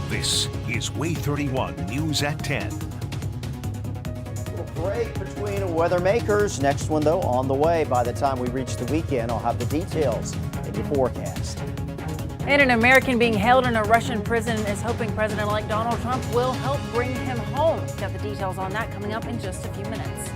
This is Way 31 News at 10. Break between weather makers. Next one, though, on the way. By the time we reach the weekend, I'll have the details in your forecast. And an American being held in a Russian prison is hoping President-elect Donald Trump will help bring him home. Got the details on that coming up in just a few minutes.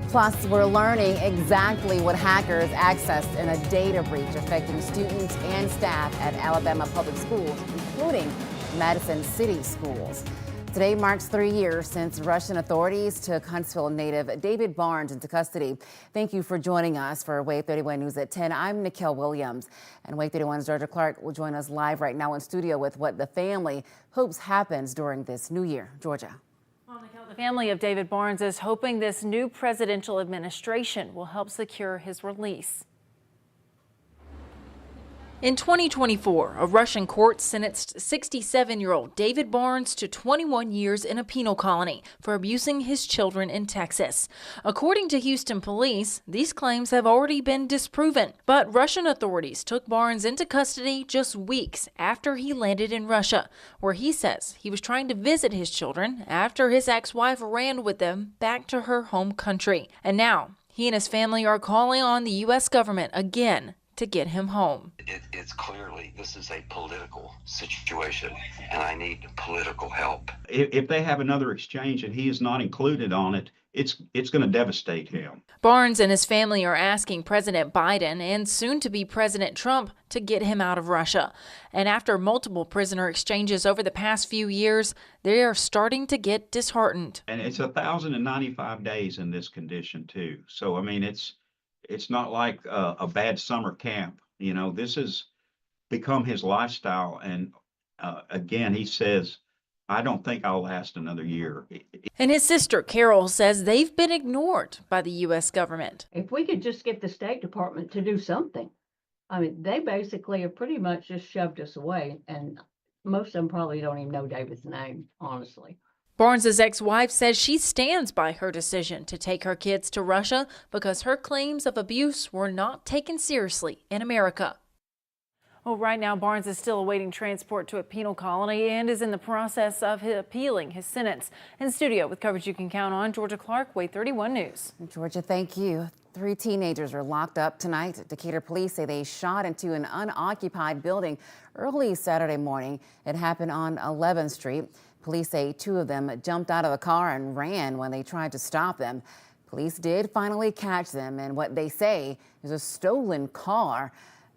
Plus, we're learning exactly what hackers accessed in a data breach affecting students and staff at Alabama public schools, including Madison City schools. Today marks 3 years since Russian authorities took Huntsville native David Barnes into custody. Thank you for joining us for Way 31 News at 10. I'm Nikhil Williams, and Way 31's Georgia Clark will join us live right now in studio with what the family hopes happens during this new year. Georgia. The family of David Barnes is hoping this new presidential administration will help secure his release. In 2024, a Russian court sentenced 67-year-old David Barnes to 21 years in a penal colony for abusing his children in Texas. According to Houston police, these claims have already been disproven. But Russian authorities took Barnes into custody just weeks after he landed in Russia, where he says he was trying to visit his children after his ex-wife ran with them back to her home country. And now he and his family are calling on the U.S. government again to get him home. It's clearly, this is a political situation, and I need political help. If they have another exchange and he is not included on it, it's going to devastate him. Barnes and his family are asking President Biden and soon-to-be President Trump to get him out of Russia. And after multiple prisoner exchanges over the past few years, they are starting to get disheartened. And it's 1,095 days in this condition, too. So, I mean, it's not like a bad summer camp. You know, this has become his lifestyle. And again, he says, I don't think I'll last another year. And his sister, Carol, says they've been ignored by the U.S. government. If we could just get the State Department to do something. I mean, they basically have pretty much just shoved us away. And most of them probably don't even know David's name, honestly. Barnes' ex-wife says she stands by her decision to take her kids to Russia because her claims of abuse were not taken seriously in America. Well, right now, Barnes is still awaiting transport to a penal colony and is in the process of appealing his sentence. In studio with coverage you can count on, Georgia Clark, Way 31 News. Georgia, thank you. 3 teenagers are locked up tonight. Decatur police say they shot into an unoccupied building early Saturday morning. It happened on 11th Street. Police say 2 of them jumped out of the car and ran when they tried to stop them. Police did finally catch them in what they say is a stolen car.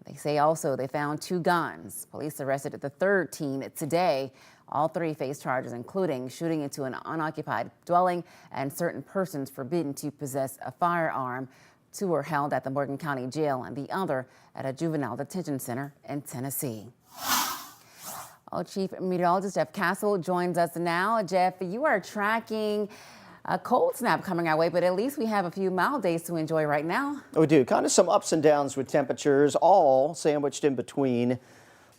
They say also they found 2 guns. Police arrested the 3rd teen today. All 3 face charges, including shooting into an unoccupied dwelling and certain persons forbidden to possess a firearm. 2 were held at the Morgan County Jail and the other at a juvenile detention center in Tennessee. Chief Meteorologist Jeff Castle joins us now. Jeff, you are tracking a cold snap coming our way, but at least we have a few mild days to enjoy right now. We do. Kind of some ups and downs with temperatures, all sandwiched in between.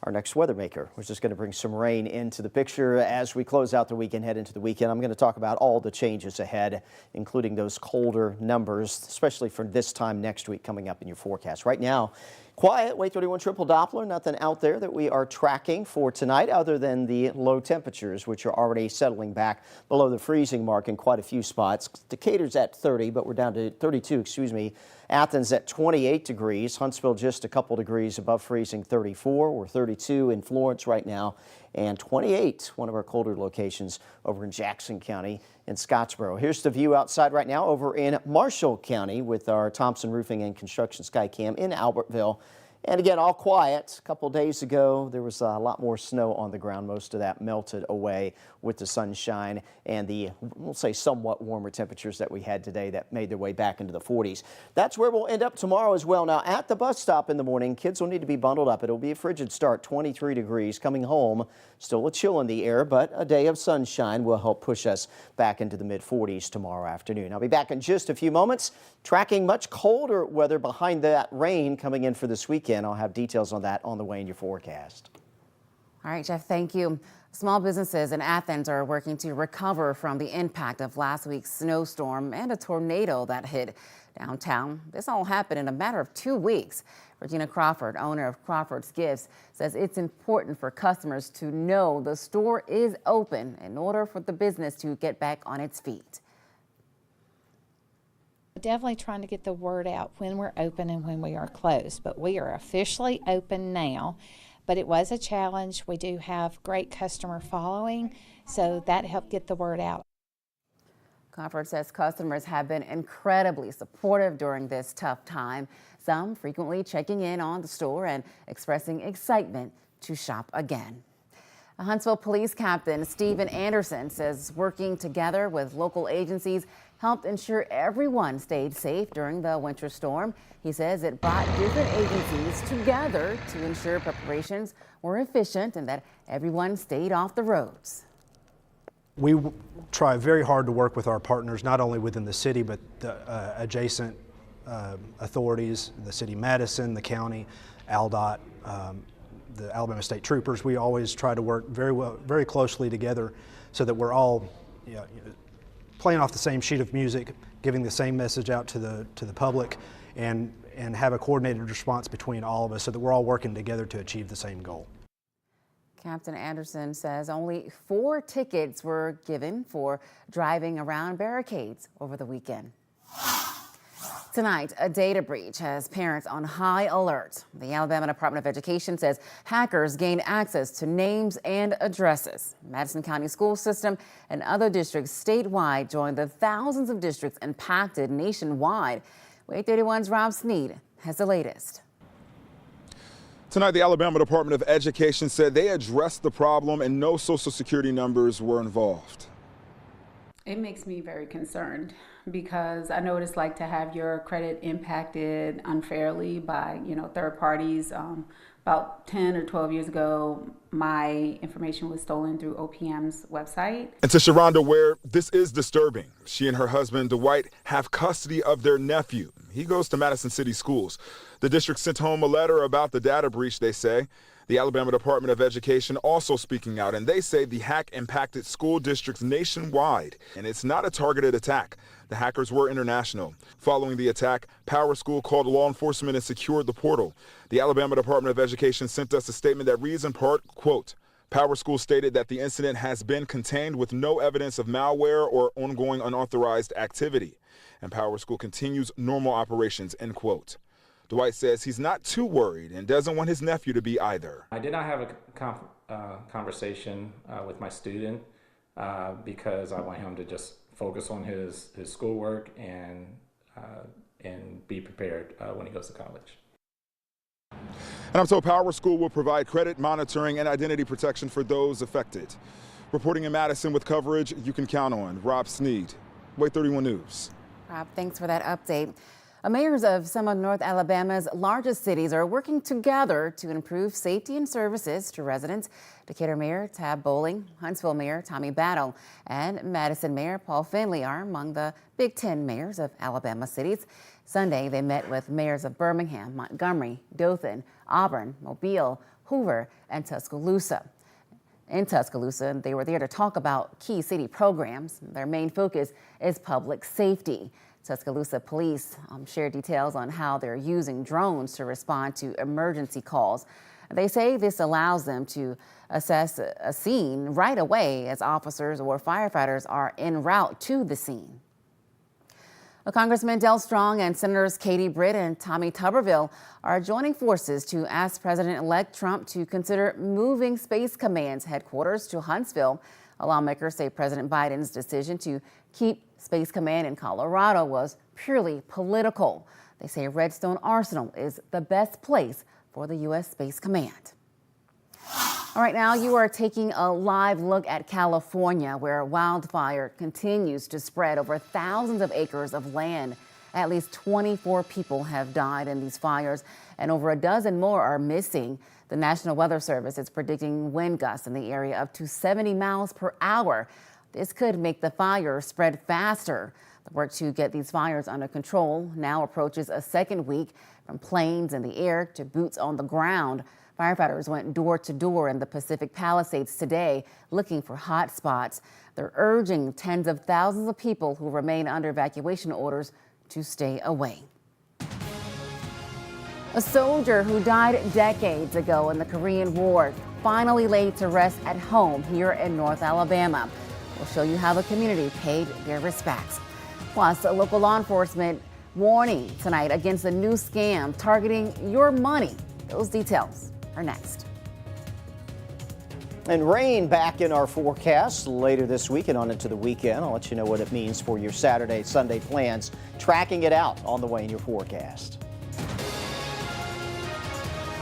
Our next weather maker, which is going to bring some rain into the picture as we close out the weekend, head into the weekend. I'm going to talk about all the changes ahead, including those colder numbers, especially for this time next week coming up in your forecast. Right now, quiet, Way 31 triple Doppler, nothing out there that we are tracking for tonight other than the low temperatures, which are already settling back below the freezing mark in quite a few spots. Decatur's at 30, but we're down to 32, Athens at 28 degrees. Huntsville just a couple degrees above freezing, 34. We're 32 in Florence right now, and 28, one of our colder locations over in Jackson County in Scottsboro. Here's the view outside right now over in Marshall County with our Thompson Roofing and Construction Skycam in Albertville. And again, all quiet. A couple days ago, there was a lot more snow on the ground. Most of that melted away with the sunshine and the, we'll say, somewhat warmer temperatures that we had today that made their way back into the 40s. That's where we'll end up tomorrow as well. Now, at the bus stop in the morning, kids will need to be bundled up. It'll be a frigid start, 23 degrees. Coming home, still a chill in the air, but a day of sunshine will help push us back into the mid-40s tomorrow afternoon. I'll be back in just a few moments, tracking much colder weather behind that rain coming in for this weekend. I'll have details on that on the way in your forecast. All right, Jeff, thank you. Small businesses in Athens are working to recover from the impact of last week's snowstorm and a tornado that hit downtown. This all happened in a matter of 2 weeks. Regina Crawford, owner of Crawford's Gifts, says it's important for customers to know the store is open in order for the business to get back on its feet. Definitely trying to get the word out when we're open and when we are closed, but we are officially open now. But it was a challenge. We do have great customer following, so that helped get the word out. Crawford says customers have been incredibly supportive during this tough time, some frequently checking in on the store and expressing excitement to shop again. A Huntsville Police Captain Stephen Anderson says working together with local agencies helped ensure everyone stayed safe during the winter storm. He says it brought different agencies together to ensure preparations were efficient and that everyone stayed off the roads. We try very hard to work with our partners, not only within the city, but the adjacent authorities, the city of Madison, the county, ALDOT, the Alabama State Troopers. We always try to work very closely together so that we're all playing off the same sheet of music, giving the same message out to the public, and have a coordinated response between all of us so that we're all working together to achieve the same goal. Captain Anderson says only 4 tickets were given for driving around barricades over the weekend. Tonight, a data breach has parents on high alert. The Alabama Department of Education says hackers gained access to names and addresses. Madison County School System and other districts statewide joined the thousands of districts impacted nationwide. Waay 31's Rob Sneed has the latest. Tonight, the Alabama Department of Education said they addressed the problem and no Social Security numbers were involved. It makes me very concerned because I know what it's like to have your credit impacted unfairly by, third parties. About 10 or 12 years ago, my information was stolen through OPM's website. And to Sharonda Ware, this is disturbing. She and her husband, Dwight, have custody of their nephew. He goes to Madison City Schools. The district sent home a letter about the data breach, they say. The Alabama Department of Education also speaking out, and they say the hack impacted school districts nationwide, and it's not a targeted attack. The hackers were international. Following the attack, Power School called law enforcement and secured the portal. The Alabama Department of Education sent us a statement that reads in part, quote, Power School stated that the incident has been contained with no evidence of malware or ongoing unauthorized activity, and Power School continues normal operations, end quote. Dwight says he's not too worried and doesn't want his nephew to be either. I did not have a conversation with my student because I want him to just focus on his schoolwork and be prepared when he goes to college. And I'm told Power School will provide credit monitoring and identity protection for those affected. Reporting in Madison with coverage you can count on. Rob Sneed, Waay 31 News. Rob, thanks for that update. Mayors of some of North Alabama's largest cities are working together to improve safety and services to residents. Decatur Mayor Tab Bowling, Huntsville Mayor Tommy Battle, and Madison Mayor Paul Finley are among the Big 10 mayors of Alabama cities. Sunday, they met with mayors of Birmingham, Montgomery, Dothan, Auburn, Mobile, Hoover, and Tuscaloosa. In Tuscaloosa, they were there to talk about key city programs. Their main focus is public safety. Tuscaloosa police shared details on how they're using drones to respond to emergency calls. They say this allows them to assess a scene right away as officers or firefighters are en route to the scene. Congressman Del Strong and Senators Katie Britt and Tommy Tuberville are joining forces to ask President-elect Trump to consider moving Space Command's headquarters to Huntsville. Lawmakers say President Biden's decision to keep Space Command in Colorado was purely political. They say Redstone Arsenal is the best place for the U.S. Space Command. All right, now you are taking a live look at California, where wildfire continues to spread over thousands of acres of land. At least 24 people have died in these fires, and over a dozen more are missing. The National Weather Service is predicting wind gusts in the area up to 70 miles per hour. This could make the fire spread faster. The work to get these fires under control now approaches a second week, from planes in the air to boots on the ground. Firefighters went door to door in the Pacific Palisades today looking for hot spots. They're urging tens of thousands of people who remain under evacuation orders to stay away. A soldier who died decades ago in the Korean War finally laid to rest at home here in North Alabama. We'll show you how the community paid their respects. Plus, a local law enforcement warning tonight against a new scam targeting your money. Those details are next. And rain back in our forecast later this week and on into the weekend. I'll let you know what it means for your Saturday, Sunday plans. Tracking it out on the way in your forecast.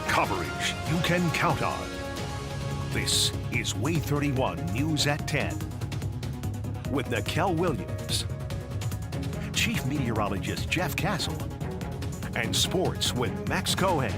Coverage you can count on. This is Waay 31 News at 10 with Nikel Williams, Chief Meteorologist Jeff Castle, and Sports with Max Cohen.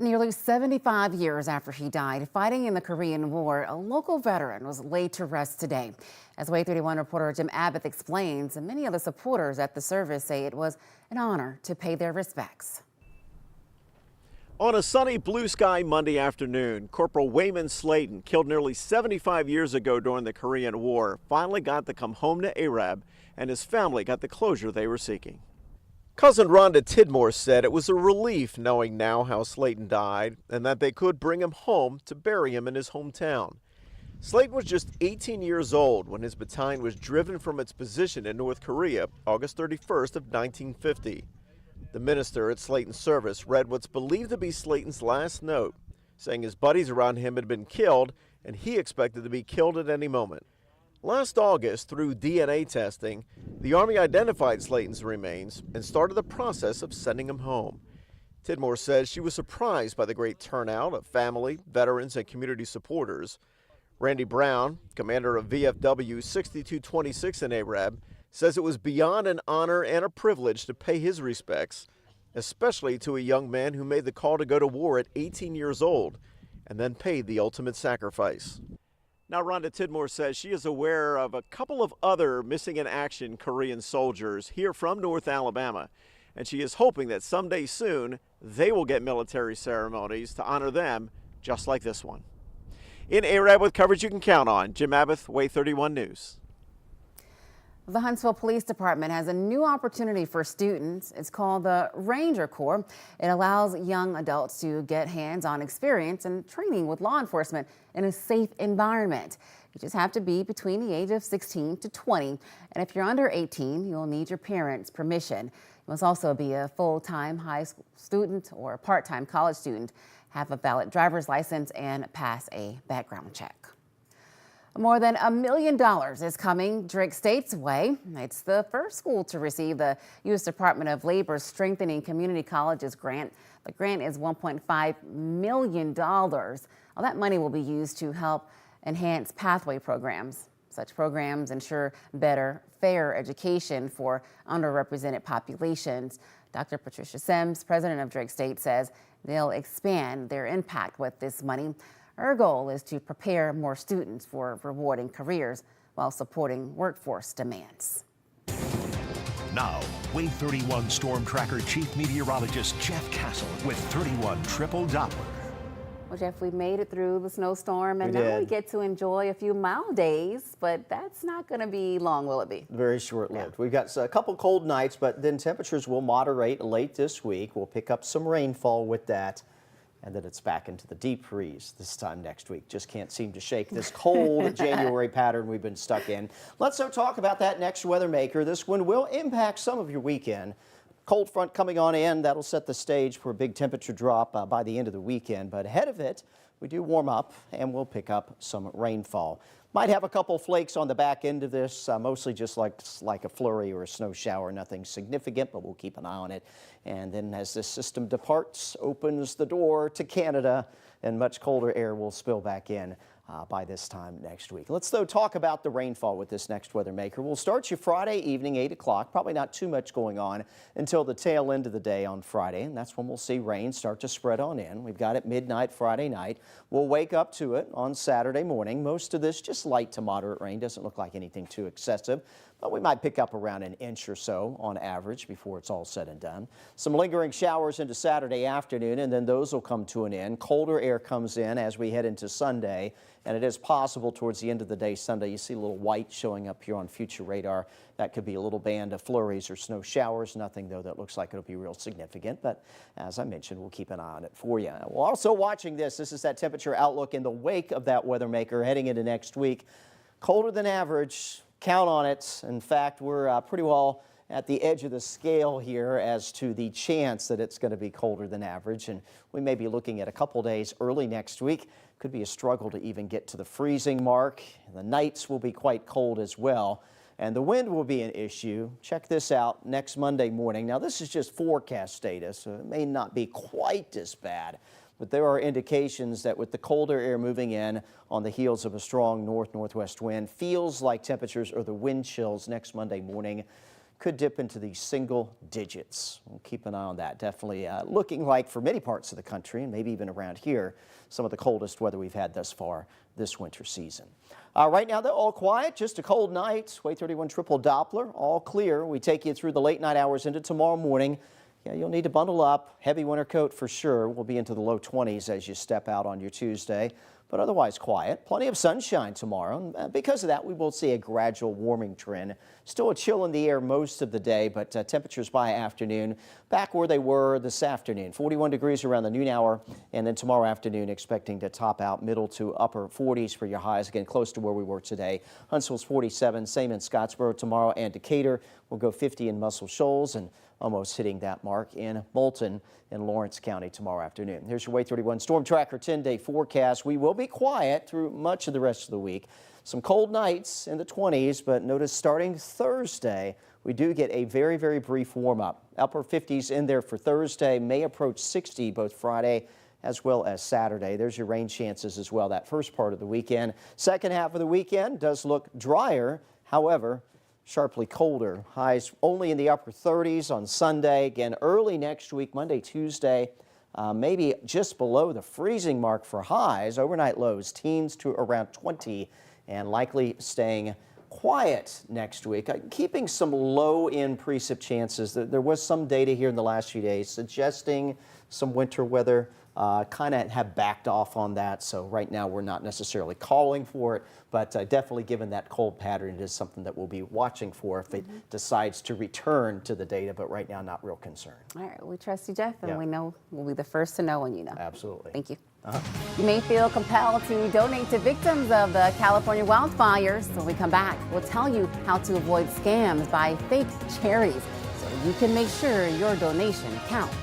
Nearly 75 years after he died fighting in the Korean War, a local veteran was laid to rest today. As Waay 31 reporter Jim Abbott explains, and many of the supporters at the service say it was an honor to pay their respects. On a sunny blue sky Monday afternoon, Corporal Wayman Slayton, killed nearly 75 years ago during the Korean War, finally got to come home to Arab, and his family got the closure they were seeking. Cousin Rhonda Tidmore said it was a relief knowing now how Slayton died and that they could bring him home to bury him in his hometown. Slayton was just 18 years old when his battalion was driven from its position in North Korea August 31st of 1950. The minister at Slayton's service read what's believed to be Slayton's last note, saying his buddies around him had been killed and he expected to be killed at any moment. Last August, through DNA testing, the Army identified Slayton's remains and started the process of sending him home. Tidmore says she was surprised by the great turnout of family, veterans, and community supporters. Randy Brown, commander of VFW 6226 in Arab, says it was beyond an honor and a privilege to pay his respects, especially to a young man who made the call to go to war at 18 years old and then paid the ultimate sacrifice. Now, Rhonda Tidmore says she is aware of a couple of other missing in action Korean soldiers here from North Alabama, and she is hoping that someday soon they will get military ceremonies to honor them just like this one. In Arab with coverage you can count on, Jim Abbott, Way 31 News. The Huntsville Police Department has a new opportunity for students. It's called the Ranger Corps. It allows young adults to get hands-on experience and training with law enforcement in a safe environment. You just have to be between the age of 16 to 20. And if you're under 18, you'll need your parents' permission. You must also be a full-time high school student or a part-time college student, have a valid driver's license, and pass a background check. More than $1 million is coming Drake State's way. It's the first school to receive the U.S. Department of Labor's Strengthening Community Colleges grant. The grant is $1.5 million. All that money will be used to help enhance pathway programs. Such programs ensure better, fair education for underrepresented populations. Dr. Patricia Sims, president of Drake State, says they'll expand their impact with this money. Our goal is to prepare more students for rewarding careers while supporting workforce demands. Now, Way 31 Storm Tracker Chief Meteorologist Jeff Castle with 31 Triple Doppler. Well, Jeff, we made it through the snowstorm, and We now we did. get to enjoy a few mild days, but that's not going to be long, will it be? Very short-lived. We've got a couple cold nights, but then temperatures will moderate late this week. We'll pick up some rainfall with that. And then it's back into the deep freeze this time next week. Just can't seem to shake this cold January pattern we've been stuck in. Let's talk about that next weather maker. This one will impact some of your weekend. Cold front coming on in, that'll set the stage for a big temperature drop by the end of the weekend. But ahead of it, we do warm up and we'll pick up some rainfall. Might have a couple flakes on the back end of this, mostly just like a flurry or a snow shower, nothing significant, but we'll keep an eye on it. And then as this system departs, opens the door to Canada, and much colder air will spill back in by this time next week. Let's, though, talk about the rainfall with this next weather maker. We'll start you Friday evening, 8 o'clock. Probably not too much going on until the tail end of the day on Friday, and that's when we'll see rain start to spread on in. We've got it midnight Friday night. We'll wake up to it on Saturday morning. Most of this just light to moderate rain. Doesn't look like anything too excessive, but we might pick up around an inch or so on average before it's all said and done. Some lingering showers into Saturday afternoon, and then those will come to an end. Colder air comes in as we head into Sunday, and it is possible towards the end of the day Sunday, you see a little white showing up here on future radar. That could be a little band of flurries or snow showers. Nothing, though, that looks like it'll be real significant, but as I mentioned, we'll keep an eye on it for you. We're also watching this. This is that temperature outlook in the wake of that weather maker heading into next week. Colder than average. Count on it. In fact, we're pretty well at the edge of the scale here as to the chance that it's going to be colder than average, and we may be looking at a couple days early next week. Could be a struggle to even get to the freezing mark. The nights will be quite cold as well, and the wind will be an issue. Check this out next Monday morning. Now, this is just forecast data, so it may not be quite as bad, but there are indications that with the colder air moving in on the heels of a strong north-northwest wind, feels like temperatures or the wind chills next Monday morning could dip into the single digits. We'll keep an eye on that. Definitely looking like for many parts of the country, and maybe even around here, some of the coldest weather we've had thus far this winter season. Right now, they're all quiet, just a cold night. Way 31 Triple Doppler, all clear. We take you through the late night hours into tomorrow morning. Yeah, you'll need to bundle up. Heavy winter coat for sure. We'll be into the low 20s as you step out on your Tuesday, but otherwise quiet. Plenty of sunshine tomorrow. Because of that, we will see a gradual warming trend. Still a chill in the air most of the day, but temperatures by afternoon back where they were this afternoon. 41 degrees around the noon hour, and then tomorrow afternoon expecting to top out middle to upper 40s for your highs. Again, close to where we were today. Huntsville's 47, same in Scottsboro tomorrow, and Decatur will go 50 in Muscle Shoals, and almost hitting that mark in Moulton in Lawrence County tomorrow afternoon. Here's your Way 31 Storm Tracker 10-day forecast. We will be be quiet through much of the rest of the week. Some cold nights in the 20s, but notice starting Thursday, we do get a very, very brief warm-up. Upper 50s in there for Thursday, may approach 60 both Friday as well as Saturday. There's your rain chances as well that first part of the weekend. Second half of the weekend does look drier, however, sharply colder. Highs only in the upper 30s on Sunday. Again, early next week, Monday, Tuesday, maybe just below the freezing mark for highs. Overnight lows, teens to around 20, and likely staying quiet next week, keeping some low-end precip chances. There was some data here in the last few days suggesting some winter weather. Kind of have backed off on that, so right now we're not necessarily calling for it, but definitely given that cold pattern, it is something that we'll be watching for if it decides to return to the data, but right now not real concerned. All right, we trust you, Jeff, and we know we'll be the first to know when you know. Absolutely. Thank you. You may feel compelled to donate to victims of the California wildfires. When we come back, we'll tell you how to avoid scams by fake charities so you can make sure your donation counts.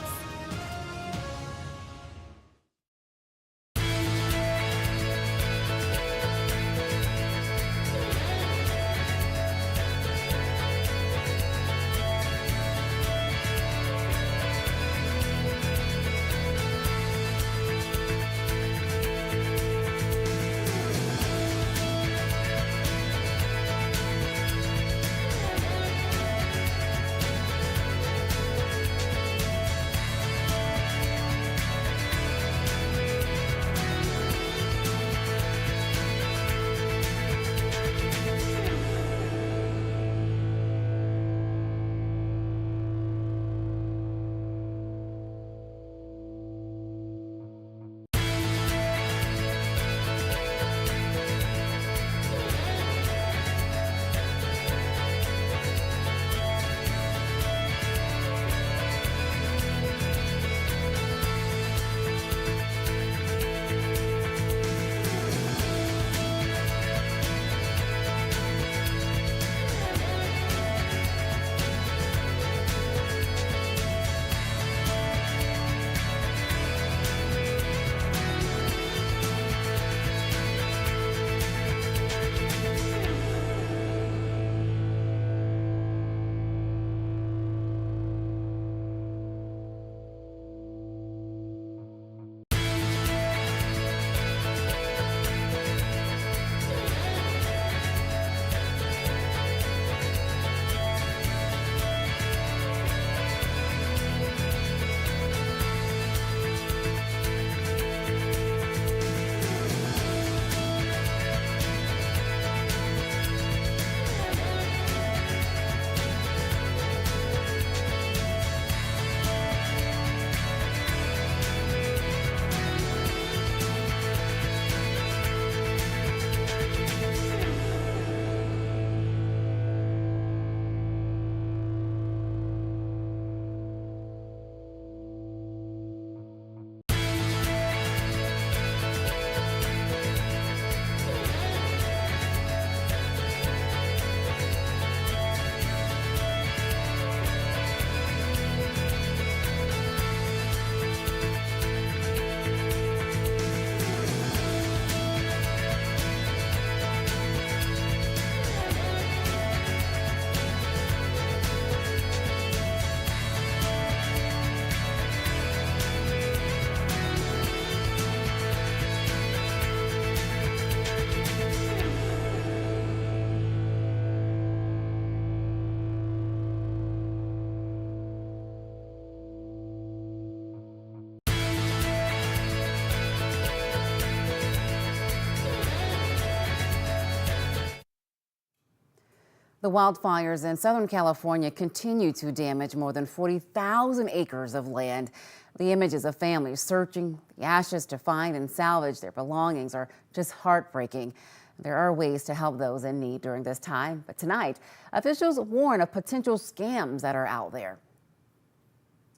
The wildfires in Southern California continue to damage more than 40,000 acres of land. The images of families searching the ashes to find and salvage their belongings are just heartbreaking. There are ways to help those in need during this time, but tonight, officials warn of potential scams that are out there.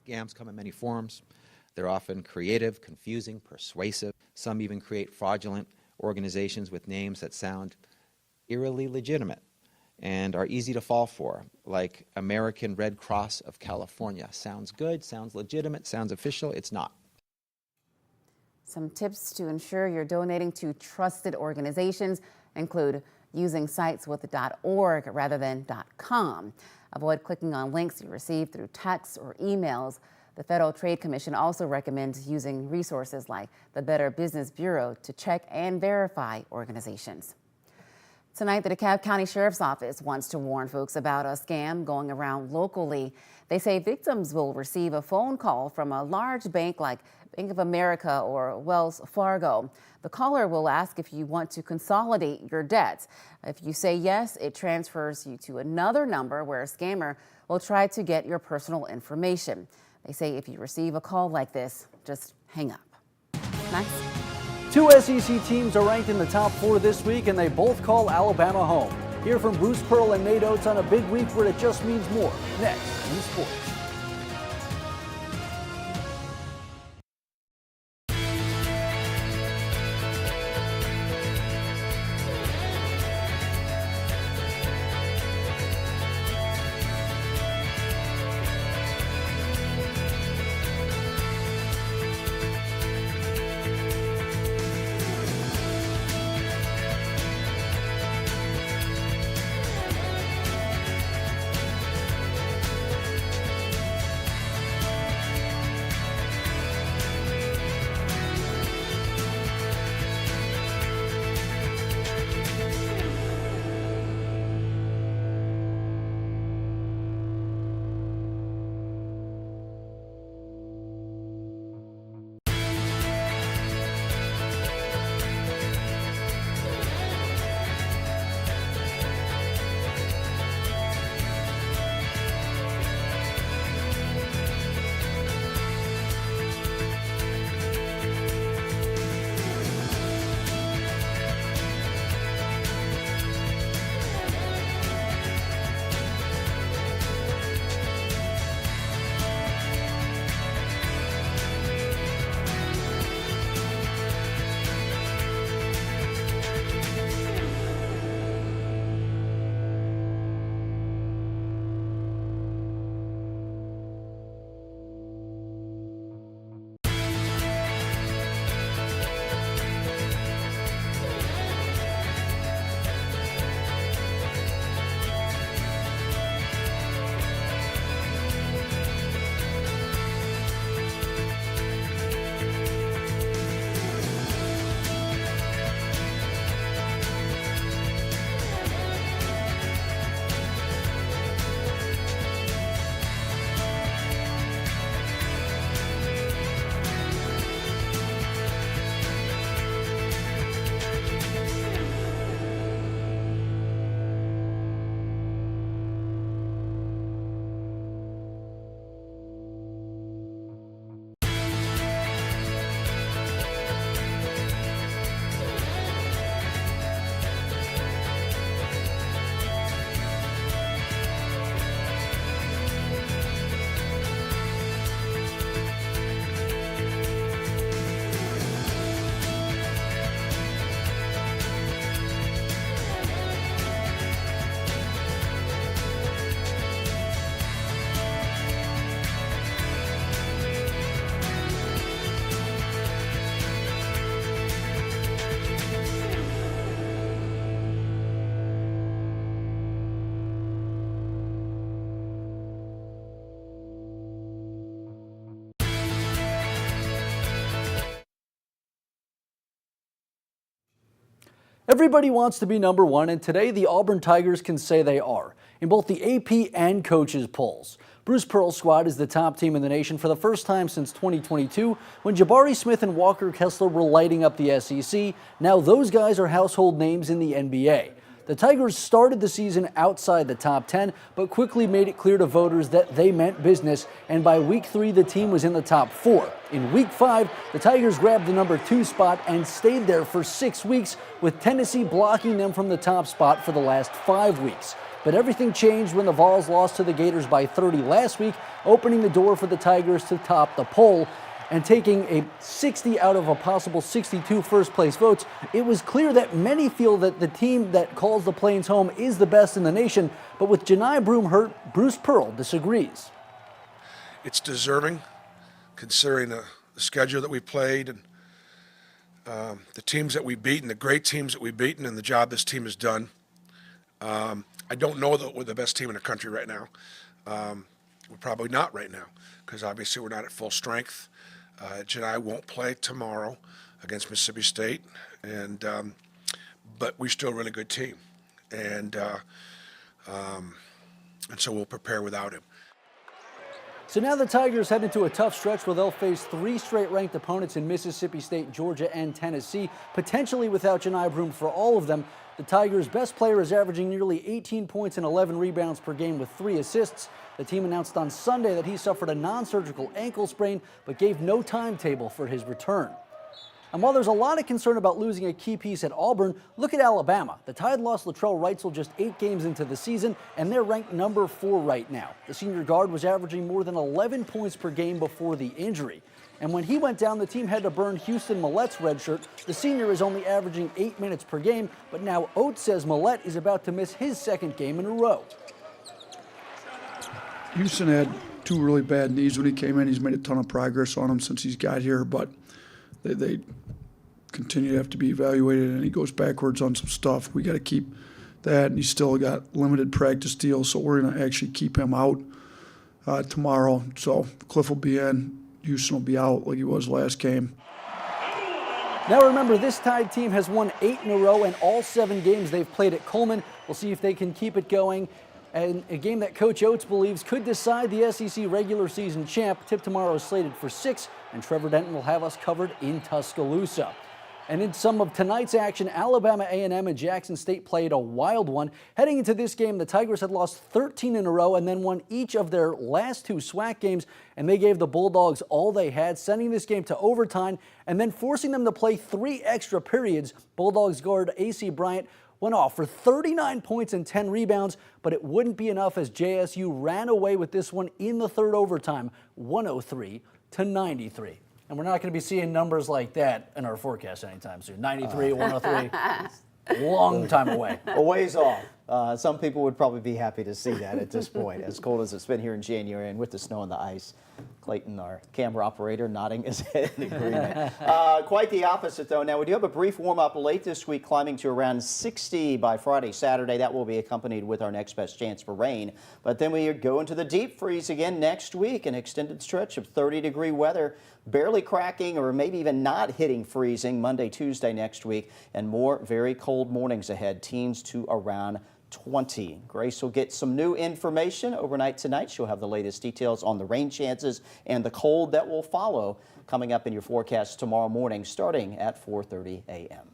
Scams come in many forms. They're often creative, confusing, persuasive. Some even create fraudulent organizations with names that sound eerily legitimate and are easy to fall for, like American Red Cross of California. Sounds good, sounds legitimate, sounds official. It's not. Some tips to ensure you're donating to trusted organizations include using sites with .org rather than .com. Avoid clicking on links you receive through texts or emails. The Federal Trade Commission also recommends using resources like the Better Business Bureau to check and verify organizations. Tonight, the DeKalb County Sheriff's Office wants to warn folks about a scam going around locally. They say victims will receive a phone call from a large bank like Bank of America or Wells Fargo. The caller will ask if you want to consolidate your debts. If you say yes, it transfers you to another number where a scammer will try to get your personal information. They say if you receive a call like this, just hang up. Next. 2 SEC teams are ranked in the top 4 this week, and they both call Alabama home. Hear from Bruce Pearl and Nate Oates on a big week where it just means more. Next in sports. Everybody wants to be number one, and today the Auburn Tigers can say they are in both the AP and coaches polls. Bruce Pearl's squad is the top team in the nation for the first time since 2022, when Jabari Smith and Walker Kessler were lighting up the SEC. Now those guys are household names in the NBA. The Tigers started the season outside the top 10, but quickly made it clear to voters that they meant business, and by week 3, the team was in the top 4. In week 5, the Tigers grabbed the number 2 spot and stayed there for 6 weeks, with Tennessee blocking them from the top spot for the last 5 weeks. But everything changed when the Vols lost to the Gators by 30 last week, opening the door for the Tigers to top the poll. And taking a 60 out of a possible 62 first-place votes, it was clear that many feel that the team that calls the Plains home is the best in the nation. But with Janai Broom hurt, Bruce Pearl disagrees. It's deserving, considering the schedule that we played and the teams that we've beaten, the great teams that we've beaten, and the job this team has done. I don't know that we're the best team in the country right now. We're probably not right now because obviously we're not at full strength. Jedi won't play tomorrow against Mississippi State, but we're still a really good team, and so we'll prepare without him. So now the Tigers head into a tough stretch where they'll face 3 straight ranked opponents in Mississippi State, Georgia, and Tennessee, potentially without Janai Broome for all of them. The Tigers' best player is averaging nearly 18 points and 11 rebounds per game with 3 assists. The team announced on Sunday that he suffered a non-surgical ankle sprain, but gave no timetable for his return. And while there's a lot of concern about losing a key piece at Auburn, look at Alabama. The Tide lost Latrell Wrightsell just 8 games into the season, and they're ranked number 4 right now. The senior guard was averaging more than 11 points per game before the injury. And when he went down, the team had to burn Houston Millette's red shirt. The senior is only averaging 8 minutes per game, but now Oates says Millette is about to miss his 2nd game in a row. Houston had 2 really bad knees when he came in. He's made a ton of progress on them since he's got here, but they continue to have to be evaluated, and he goes backwards on some stuff. We got to keep that, and he's still got limited practice deals, so we're going to actually keep him out tomorrow. So Cliff will be in, Houston will be out like he was last game. Now remember, this Tide team has won 8 in a row, and all 7 games they've played at Coleman. We'll see if they can keep it going. And a game that Coach Oates believes could decide the SEC regular season champ. Tip tomorrow is slated for 6, and Trevor Denton will have us covered in Tuscaloosa. And in some of tonight's action, Alabama A&M and Jackson State played a wild one. Heading into this game, the Tigers had lost 13 in a row and then won each of their last 2 SWAC games, and they gave the Bulldogs all they had, sending this game to overtime and then forcing them to play 3 extra periods. Bulldogs guard A.C. Bryant went off for 39 points and 10 rebounds, but it wouldn't be enough as JSU ran away with this one in the 3rd overtime, 103-93. And we're not going to be seeing numbers like that in our forecast anytime soon. 93, 103, long time away. A ways off. Some people would probably be happy to see that at this point, as cold as it's been here in January and with the snow and the ice. Clayton, our camera operator, nodding his head in agreement. Quite the opposite, though. Now, we do have a brief warm-up late this week, climbing to around 60 by Friday, Saturday. That will be accompanied with our next best chance for rain. But then we go into the deep freeze again next week, an extended stretch of 30-degree weather, barely cracking or maybe even not hitting freezing Monday, Tuesday next week, and more very cold mornings ahead, teens to around 20. Grace will get some new information overnight tonight. She'll have the latest details on the rain chances and the cold that will follow coming up in your forecast tomorrow morning starting at 4:30 a.m.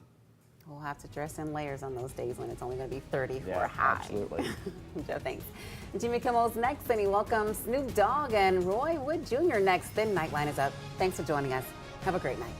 We'll have to dress in layers on those days when it's only going to be 30 for a high. Absolutely. Joe, thanks. Jimmy Kimmel's next, and he welcomes Snoop Dogg and Roy Wood Jr. next. Then Nightline is up. Thanks for joining us. Have a great night.